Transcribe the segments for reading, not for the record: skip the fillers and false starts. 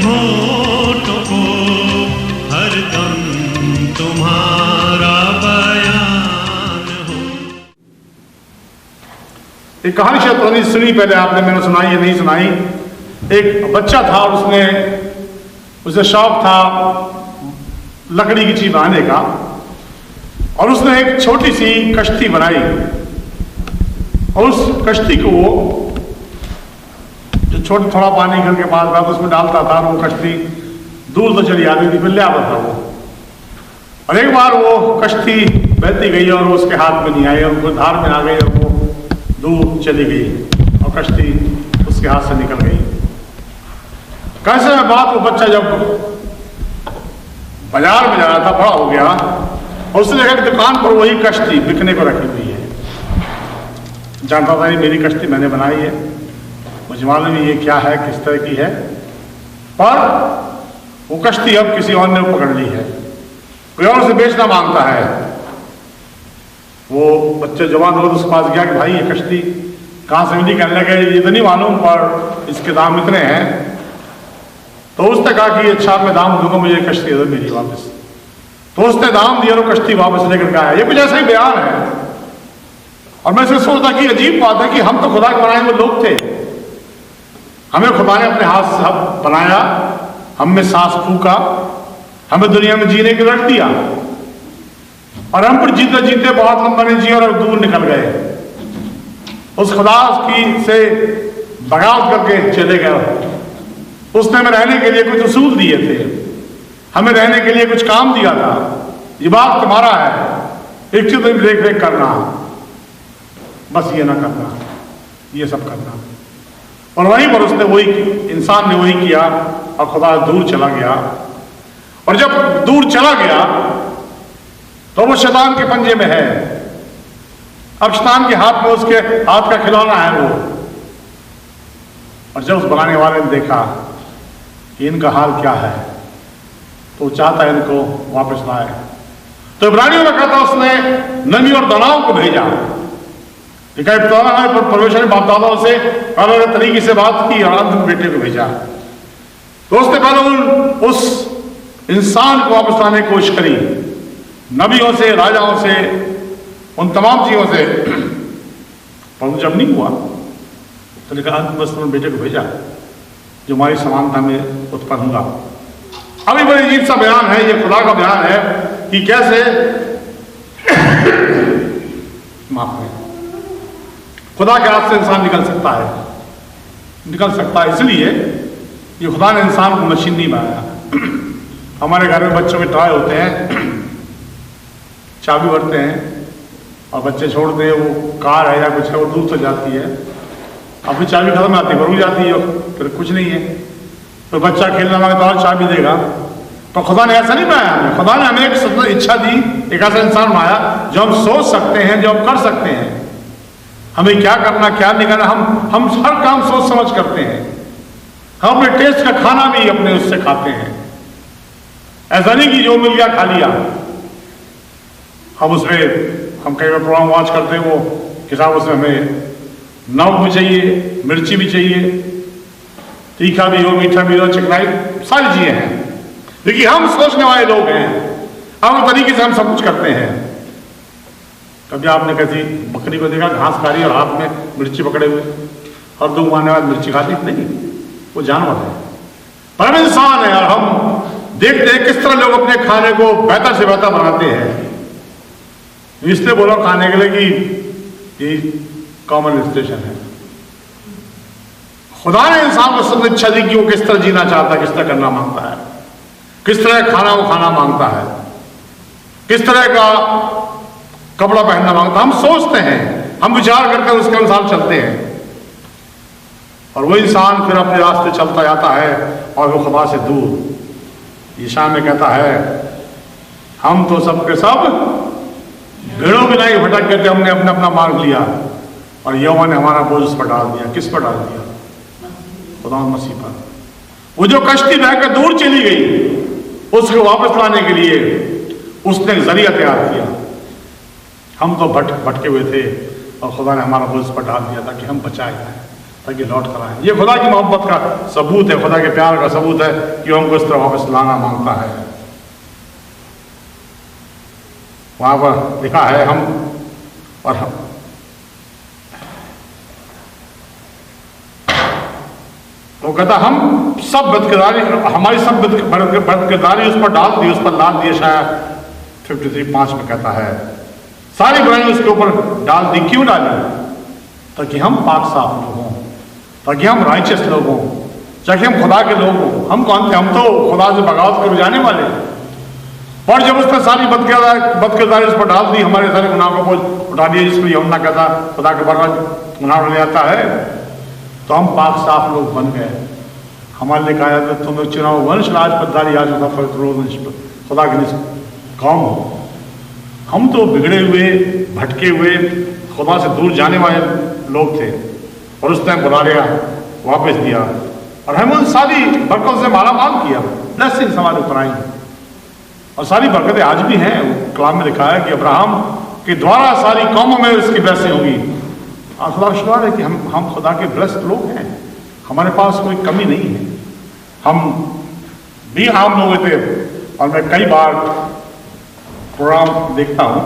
होठों को हरदम तुम्हारा बयान हो। एक कहानी शायद पुरानी सुनी पहले आपने, मैंने सुनाई या नहीं सुनाई। एक बच्चा था और उसे शौक था लकड़ी की चीज बनाने का, और उसने एक छोटी सी कश्ती बनाई। और उस कश्ती को वो जो छोटा थोड़ा पानी घर के पास था उसमें डालता था, और वो कश्ती दूर तो चली आती थी, फिर ले आता था वो। और एक बार वो कश्ती बहती गई और उसके हाथ में नहीं आई, और वो धार में आ गई और वो दूर चली गई और कश्ती उसके हाथ से निकल गई। कैसे में बात, वो बच्चा जब बाजार में जा रहा था, बड़ा हो गया, और उसने देखा कि दुकान पर वही कश्ती बिकने को रखी हुई है। जानता था ये मेरी कश्ती मैंने बनाई है, मुझे मालूम नहीं ये क्या है, किस तरह की है, पर वो कश्ती अब किसी और ने पकड़ ली है, कोई और उसे बेचना मांगता है। वो बच्चे जवान हो तो उसके पास गया कि भाई ये कश्ती कहाँ से मिली? कहने लगे ये तो नहीं मालूम, पर इसके दाम इतने हैं। तो उसने कहा कि अच्छा मैं दाम दूंगा, मुझे कश्ती दे दो मेरी वापस। तो उसने दाम दिया और कश्ती वापस लेकर के आया। ये कुछ ऐसा ही बयान है। और मैं इसे सोचता कि अजीब बात है कि हम तो खुदा के बनाए हुए लोग थे, हमें खुदा ने अपने हाथ से बनाया, हम में सांस फूका, हमें दुनिया में जीने के रख दिया, और हम फिर जीते जीते बहुत लंबा नहीं जिए और दूर निकल गए। उस खुदा की से बगावत करके चले गए। उसने हमें रहने के लिए कुछ उसूल दिए थे, हमें रहने के लिए कुछ काम दिया था। ये बात तुम्हारा है, एक चीज देख रेख करना, बस ये ना करना, ये सब करना। और वहीं पर उसने वही, इंसान ने वही किया, और खुदा दूर चला गया। और जब दूर चला गया तो वो शैतान के पंजे में है। अब शैतान के हाथ में उसके हाथ का खिलौना है वो। और जब उस बनाने वाले ने देखा कि इनका हाल क्या है, तो चाहता है इनको वापस लाए। तो इब्रानियों में कहा था उसने नमी और दानाओं को भेजा। परमेश्वर ने बाप दादाओं से अलग अलग तरीके से बात की और अंत में बेटे को भेजा। तो उसने पहले उस इंसान को वापस लाने की कोशिश करी, नबियों से, राजाओं से, उन तमाम चीजों से, पर जब नहीं हुआ तो लिखा अंत में बेटे को भेजा जो हमारी समानता में उत्पन्न होगा। अभी बड़ी अजीब सा बयान है, ये खुदा का बयान है कि कैसे माफ है खुदा के हाथ से इंसान निकल सकता है, इसलिए ये खुदा ने इंसान को मशीन नहीं बनाया। हमारे घर में बच्चों के टॉय होते हैं, चाबी भरते हैं और बच्चे छोड़ते हैं, वो कार है या कुछ है, वो दूर तो जाती है, अभी चाबी खत्म आती है, भरू जाती है, फिर कुछ नहीं है, तो बच्चा खेलना मांगे तो और चाबी देगा। तो खुदा ने ऐसा नहीं बनाया हमें। खुदा ने हमें एक इच्छा दी, एक ऐसा इंसान बनाया जो हम सोच सकते हैं, जो हम कर सकते हैं, हमें क्या करना क्या नहीं करना, हम हर काम सोच समझ करते हैं। हम अपने टेस्ट का खाना भी अपने उससे खाते हैं। ऐसा नहीं कि जो मिल गया खा लिया। हम उसमें हम कई बार प्रोग्राम वॉच करते हैं, वो किताब उसमें हमें नमक भी चाहिए, मिर्ची भी चाहिए, तीखा भी हो, मीठा भी हो, चिकनाई, सारी चीजें हैं। देखिए हम सोचने वाले लोग हैं, हम तरीके से हम सब कुछ करते हैं। कभी आपने कैसी बकरी को देखा घास खा रही है और हाथ में मिर्ची पकड़े हुए, और 2 महीने बाद मिर्ची खाती? नहीं, वो जानवर है, पर हम इंसान है। और हम देखते हैं किस तरह लोग अपने खाने को बेहतर से बेहतर बनाते हैं। इसलिए बोला खाने के लिए कि ये कॉमन स्टेशन है। खुदा ने इंसान को सब इच्छा दी कि वो किस तरह जीना चाहता है, किस तरह करना मांगता है, किस तरह खाना वो खाना मांगता है, किस तरह का कपड़ा पहनना मांगता है। हम सोचते हैं, हम विचार करते हैं, उसके अनुसार चलते हैं, और वो इंसान फिर अपने रास्ते चलता जाता है और वो खुदा से दूर। ईशा में कहता है हम तो सबके सब भेड़ों की नहीं भटक गए थे, हमने अपना अपना मार्ग लिया और यहोवा ने हमारा बोझ उस पर डाल दिया। किस पर डाल दिया? खुदा मसीह पर। वो जो कश्ती बहकर दूर चली गई, उसको वापस लाने के लिए उसने एक जरिया तैयार किया। हम तो भटके हुए थे और खुदा ने हमारा बोझ उस पर डाल दिया था कि हम बचाए जाए। ताकि लौट कर आए। ये खुदा की मोहब्बत का सबूत है, खुदा के प्यार का सबूत है कि हमको इस तरह वापस लाना मांगता है। वहां पर लिखा है हम और हम वो कहता हम सब बदकिरदारी, हमारी सब बदकिरदारी उस पर डाल दी, उस पर लाद दिए। शायद 53:5 में कहता है सारी बुराई उसके ऊपर डाल दी। क्यों डाली? ताकि हम पाक साफ लोग हों, ताकि हम राइचस लोग हों, ताकि हम खुदा के लोग हों। हम कौन थे? हम तो खुदा से बगावत कर जाने वाले। और जब उसने सारी बदकिरदारी उस पर डाल दी, हमारे सारे गुनाहों को उठा दिया, जिसको यूहन्ना कहता खुदा के बरकत गुनाह ले आता है, तो हम पाक साफ लोग बन गए। हमारे लिए कहा जाता है तुम लोग चुनाव वंश राजपदारी आज होता पवित्र खुदा के कौम हो। हम तो बिगड़े हुए, भटके हुए, खुदा से दूर जाने वाले लोग थे, और उसने बुला लिया, वापस दिया, और हमें उन सारी बरकतों से मालामाल किया। ब्लेसिंग्स हमारे ऊपर आई, और सारी बरकतें आज भी हैं। कलाम में लिखा है कि अब्राहम के द्वारा सारी कौमों में उसकी ब्लेसिंग होगी। और खुदा का शुक्र है कि हम खुदा के ब्लेस्ड लोग हैं, हमारे पास कोई कमी नहीं है। हम भी आम लोग थे, और मैं कई बार प्रोग्राम देखता हूँ,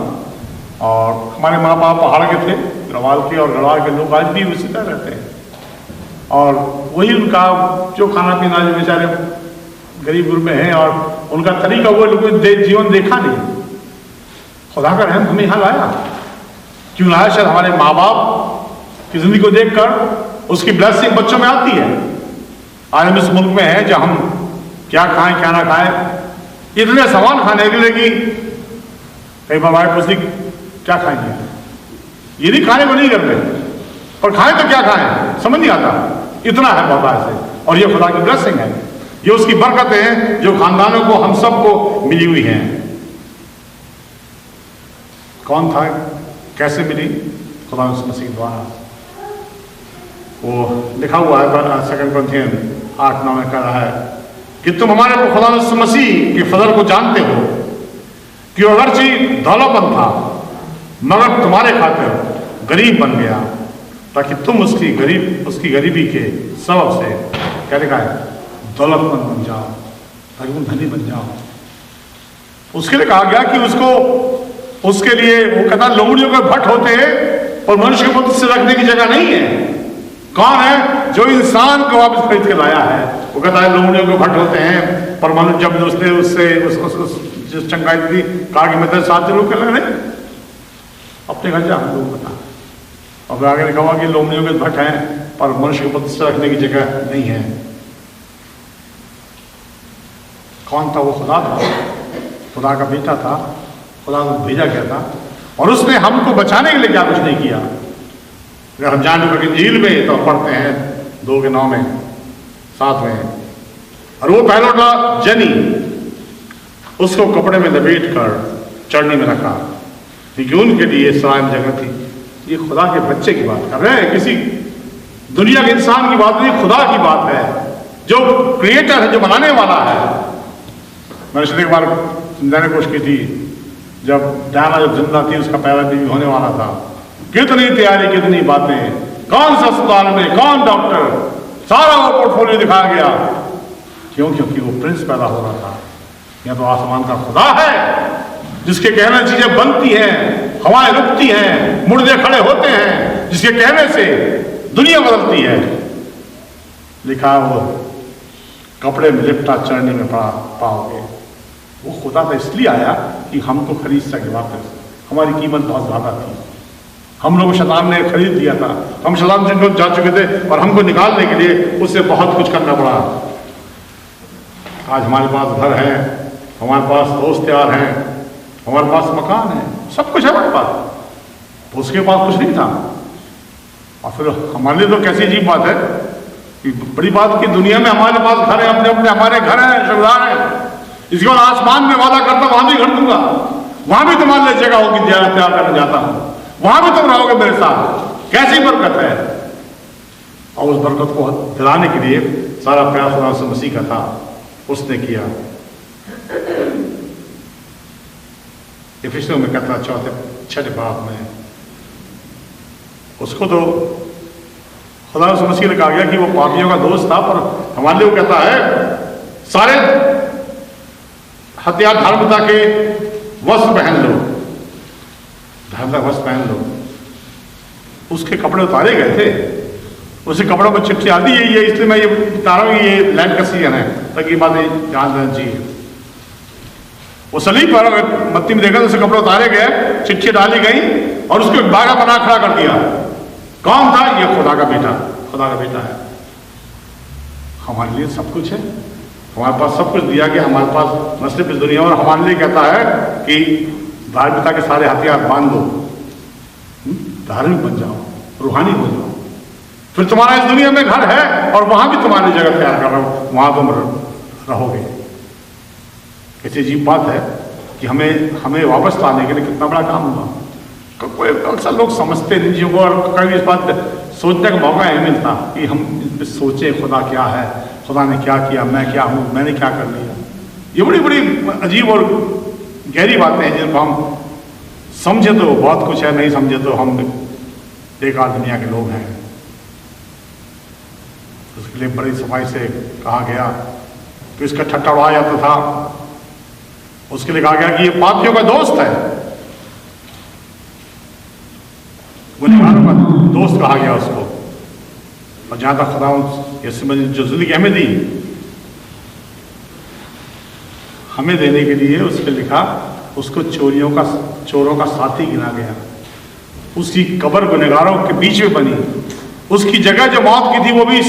और हमारे माँ बाप पहाड़ के थे, गढ़वाल के, और गढ़वाल के लोग आज भी उसी तरह रहते हैं, और वही उनका जो खाना पीना, जो बेचारे गरीब गुरबे में हैं, और उनका तरीका वो लोग जीवन देखा नहीं। खुदा का रहम हमें यहाँ लाया। क्यों लाया? शायद हमारे माँ बाप की जिंदगी को देखकर उसकी ब्लेसिंग बच्चों में आती है। आज हम इस मुल्क में हैं जहाँ हम क्या खाएं क्या ना खाएं, इतने सवाल खाने के लिए कि कई बार वाइफ पूछती क्या खाएंगे, ये नहीं खाने को नहीं करते, और खाएं तो क्या खाएं समझ नहीं आता। इतना है बाबा से, और ये खुदा की ब्लेसिंग है, ये उसकी बरकतें हैं जो खानदानों को, हम सबको मिली हुई हैं। कौन था, कैसे मिली? खुदा मसीह द्वारा। वो लिखा हुआ है 2 कुरिन्थियन 8:9 में कह रहा है कि तुम हमारे को खुदा मसीह के फजल को जानते हो कि अगरचे दौलतमंद था, मगर तुम्हारे खातिर गरीब बन गया, ताकि तुम उसकी गरीबी के सबब से क्या लिखा है, दौलतमंद बन जाओ, ताकि तुम धनी बन जाओ। उसके लिए कहा गया कि उसके लिए वो कहता लोमड़ियों के भट्ट होते हैं, और मनुष्य के पुत्र से रखने की जगह नहीं है। कौन है? जो इंसान को वापस खरीद के लाया है। वो कहता है लोमड़ियों के भट्ट होते हैं, पर मनुष्य जब उसने उससे चंगाई दी, कहा कि मैं तेरे साथ चलूं, क्या लग रहे अपने घर जा, हम लोग बता। और आगे लिखा हुआ कि लोमड़ियों के भट्ट हैं, पर मनुष्य के पुत्र से रखने की जगह नहीं है। कौन था? वो खुदा था, खुदा का बेटा था, खुदा को भेजा गया था, और उसने हमको बचाने के लिए क्या कुछ नहीं किया। अगर हम जान कि इंजील में तो पढ़ते हैं 2:9 में 7 में, और वो पहला जनी उसको कपड़े में लपेट कर चढ़नी में रखा, क्योंकि उनके लिए सराय में जगह थी। ये खुदा के बच्चे की बात कर रहे हैं, किसी दुनिया के इंसान की बात नहीं, खुदा की बात है, जो क्रिएटर है, जो बनाने वाला है। मैंने इसलिए एक बार समझाने की कोशिश की थी, जब डायना जब जिंदा थी, उसका पहला बीवी होने वाला था, कितनी तैयारी, कितनी बातें, कौन सा अस्पताल में, कौन डॉक्टर, सारा वो पोर्टफोलियो दिखाया गया। क्यों? क्योंकि वो प्रिंस पैदा हो रहा था। यह तो आसमान का खुदा है, जिसके कहने चीजें बनती हैं, हवाएं रुकती हैं, मुर्दे खड़े होते हैं, जिसके कहने से दुनिया बदलती है। लिखा वो कपड़े में लिपटा चढ़ने में पाओगे। वो खुदा तो इसलिए आया कि हमको खरीद सके वापस। हमारी कीमत बहुत ज्यादा थी, हम लोग शैतान ने खरीद दिया था, हम शैतान से जा चुके थे, और हमको निकालने के लिए उससे बहुत कुछ करना पड़ा। आज हमारे पास घर है, हमारे पास दोस्त यार हैं, हमारे पास मकान है, सब कुछ है हमारे पास। उसके पास कुछ नहीं था। और फिर हमारे लिए तो कैसी अजीब बात है कि बड़ी बात की दुनिया में हमारे पास घर है, अपने अपने हमारे घर हैं, रिश्तेदार हैं। इसके बाद आसमान में वादा करता वहां भी घर दूंगा, वहां भी तुम्हारे लिए जगह होगी, तैयार करने जाता हूं, वहां भी तुम रहोगे मेरे साथ। कैसी बरकत है! और उस बरकत को दिलाने के लिए सारा प्रयास खुदा मसीह का था, उसने किया। इफिसियों में कहता 4-6 बाब में, उसको तो खुदा उस मसीह ने कहा गया कि वो पापियों का दोस्त था, पर हमारे लिए वो कहता है सारे हत्या धर्मता के वस्त्र पहन लो, धर्मता वस्त्र पहन लो। उसके कपड़े उतारे गए थे, उसके कपड़ों पर चिट्ठी आती है, ये इसलिए मैं ये बता रहा हूँ कि ये लैंड का सीजन है ताकि बातें जान देना चाहिए। वो सलीब पर मत्ती में देखा तो उसके कपड़े उतारे गए, चिट्ठी डाली गई और उसको बागा बना खड़ा कर दिया। कौन था? ये खुदा का बेटा, खुदा का बेटा है। हमारे लिए सब कुछ है, हमारे पास सब कुछ दिया गया, हमारे पास न सिर्फ इस दुनिया और हमारे लिए कहता है कि धार्मिकता के सारे हथियार बांध दो, धार्मिक बन जाओ, रूहानी हो जाओ, फिर तुम्हारा इस दुनिया में घर है और वहां भी तुम्हारी जगह तैयार कर रहा हूं, वहां तुम रहोगे। कैसी अजीब बात है कि हमें वापस लाने के लिए कितना बड़ा काम हुआ। कोई अक्सर लोग समझते नहीं चीज़ों को, और कभी इस बात सोचने का मौका नहीं मिलता कि हम इस पर सोचें खुदा क्या है, खुदा ने क्या किया, मैं क्या हूँ, मैंने क्या कर लिया। ये बड़ी बड़ी अजीब और गहरी बातें हैं जिनको हम समझे तो बहुत कुछ है, नहीं समझे तो हम बेकार दुनिया के लोग हैं। उसके लिए बड़ी सफाई से कहा गया कि इसका ठट्ठा उड़ाया जाता था। उसके लिए कहा गया कि ये पापियों का दोस्त है, गुनहगारों का दोस्त कहा गया उसको। और जहां तक खुदा यीशु ने जो जिंदगी हमें दी, हमें देने के लिए उसके लिखा, उसको चोरों का साथी गिना गया। उसकी कब्र गुनहगारों के बीच में बनी, उसकी जगह जो मौत की थी वो भी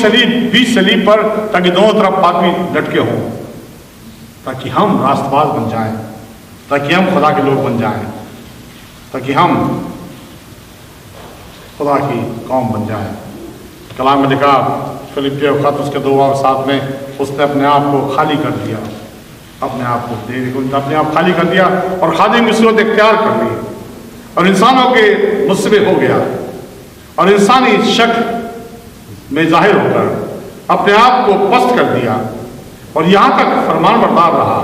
सलीब पर, ताकि दोनों तरफ पापी लटके हों, ताकि हम रास्तबाज बन जाएं, ताकि हम खुदा के लोग बन जाएं, ताकि हम खुदा की कौम बन जाएं। कलाम में लिखा फिलिपियों खत उसके 2 और 7 में, उसने अपने आप को खाली कर दिया, अपने आप को अपने आप खाली कर दिया और खादिम की सूरत इख्तियार कर ली और इंसानों के मुस्बे हो गया और इंसानी शक्ल में जाहिर होकर अपने आप को पस्त कर दिया और यहाँ तक फरमान बरदार रहा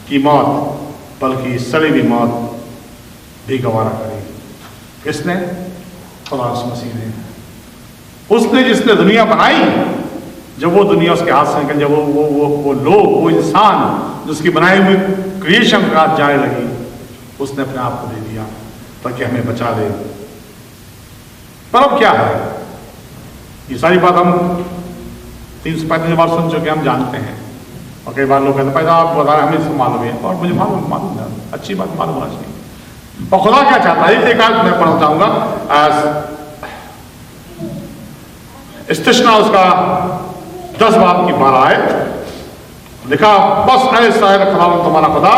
कि मौत, बल्कि सलीबी मौत भी गवारा करी। किसने? खुदा मसीह ने। उसने जिसने दुनिया बनाई, जब वो दुनिया उसके हाथ से निकल, जब वो लोग, वो इंसान जिसकी बनाई हुई क्रिएशन का जाने लगी, उसने अपने आप को दे दिया ताकि हमें बचा दे। पर अब क्या है? ये सारी बात हम 335 बार सुन चुके, हम जानते हैं। और कई बार लोग कहते हैं आप बता रहे, हमें इसको मालूम है, और मुझे मालूम है, अच्छी बात मालूम होना चाहिए। और खुदा क्या चाहता है, एक आयत मैं पढ़ना चाहूंगा। इस्तिश्ना उसका 10 बाब की 12 आयत लिखा, बस ऐ साहिर खुदा तुम्हारा खुदा,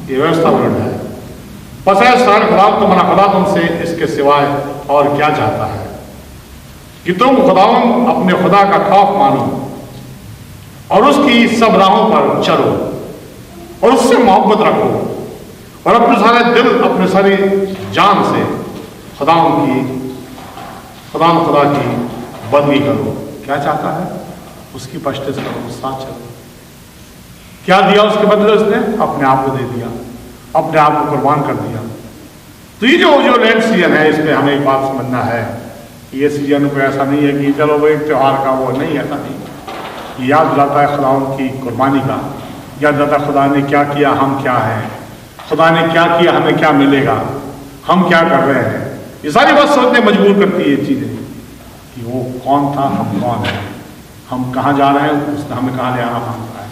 ये व्यवस्था वर्णन है। बस ऐ साहिर खुदा तुम्हारा खुदा तुमसे इसके सिवाय और क्या चाहता है कि तुम खुदावन अपने खुदा का खौफ मानो और उसकी सब राहों पर चलो और उससे मोहब्बत रखो और अपने सारे दिल, अपने सारी जान से खुदा की बंदगी करो। क्या चाहता है? उसकी पश्ते से करो, साथ चलो। क्या दिया उसके बदले? उसने अपने आप को दे दिया, अपने आप को कुर्बान कर दिया। तो ये जो लैंड सीजन है, इसमें हमें एक बात समझना है, ये सीजन को ऐसा नहीं है कि चलो वो एक त्यौहार का वो नहीं, ऐसा नहीं। ये याद दिलाता है खुदा की कुर्बानी का, याद दिलाता है खुदा ने क्या किया, हम क्या हैं, खुदा ने क्या किया, हमें क्या मिलेगा, हम क्या कर रहे हैं। ये सारी बात सोचने मजबूर करती है ये चीज़ें कि वो कौन था, हम कौन हैं, हम कहाँ जा रहे हैं, उसने हमें कहाँ ले आना मांगता है।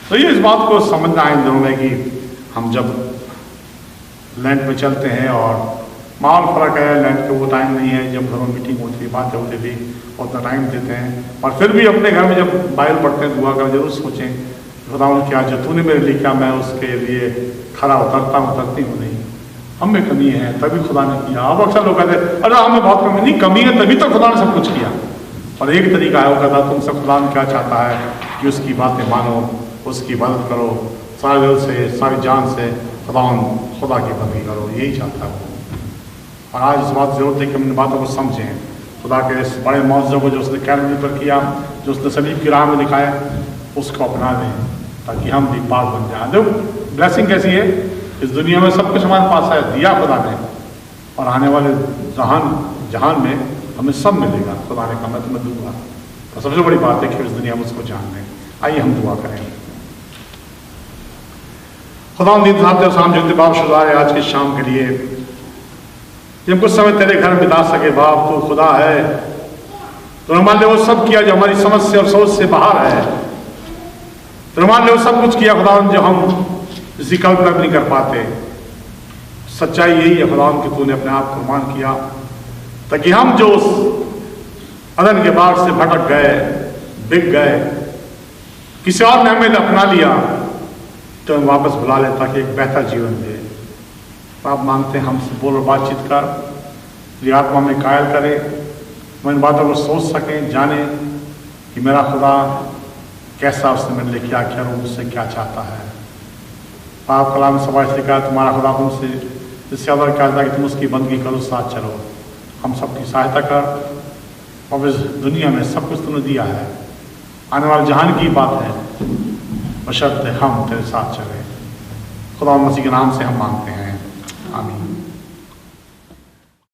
तो ये इस बात को समझना है इन दिनों में कि हम जब लैंड में चलते हैं, और माहौल फ़र्क है, लैंड के वो टाइम नहीं है जब घरों में मीटिंग होती है, बातें होती थी, उतना टाइम देते हैं। और फिर भी अपने घर में जब बाइबल पढ़ते हैं, दुआ कर जरूर सोचें, खुदावंद क्या जो तूने मेरे लिए किया, मैं उसके लिए खरा उतरती हूँ नहीं, हम में कमी है तभी खुदा ने किया। अब अक्सर लोग कहते हैं अरे हमें बहुत कमी नहीं, कमी है तभी तो खुदा ने सब कुछ किया। और एक तरीका है वो कहता तुमसे खुदा क्या चाहता है कि उसकी बातें मानो, उसकी मदद करो, सारे दिल से, सारी जान से खुदा की बंदगी करो, यही चाहता है वो। और आज इस बात जरूरत है कि हम इन बातों को समझें, खुदा के इस बड़े मौजूद को जो उसने कैलवरी पर किया, जो उसने सलीब की राह में दिखाया, उसको अपना लें ताकि हम भी पाक बन जाएं। जो ब्लेसिंग कैसी है, इस दुनिया में सब कुछ हमारे पास है, दिया खुदा ने, और आने वाले जहान में हमें सब मिलेगा। खुदा ने कहा मैं तुम्हें दूंगा। तो सबसे बड़ी बात है कि इस दुनिया में उसको जान लें। आइए हम दुआ करें। खुदा दीन साहब जब शाम जो बाप शुदा है आज की शाम के लिए, जब कुछ समय तेरे घर बिता सके बाप, तो खुदा है, तो हमारे लिए वो सब किया जो हमारी समझ से और सोच से बाहर है। तो हमारे लिए वो सब कुछ किया खुदा जो हम इसी कल्पना नहीं कर पाते। सच्चाई यही है खुदा कि तूने अपने आप को कुर्बान किया ताकि हम जो उस अदन के बाग से भटक गए, बिक गए, किसी और ने हमें अपना लिया, तो हम वापस बुला ले ताकि एक बेहतर जीवन दे। आप मांगते हैं हमसे बोल और बातचीत कर, ये आत्मा में कायल करें, हम इन बातों को सोच सकें, जाने कि मेरा खुदा कैसा, उसने मेरे लिए क्या किया और मुझसे क्या चाहता है। आप कलाम सभा से कहा तुम्हारा खुदा तुमसे इससे अदर कहता है कि तुम उसकी बंदगी करो, साथ चलो। हम सबकी सहायता कर और इस दुनिया में सब कुछ तुमने दिया है, आने वाले जहान की बात है, बशर्ते हम तेरे साथ चले। खुदा मसीह के नाम से हम मांगते हैं, आमीन।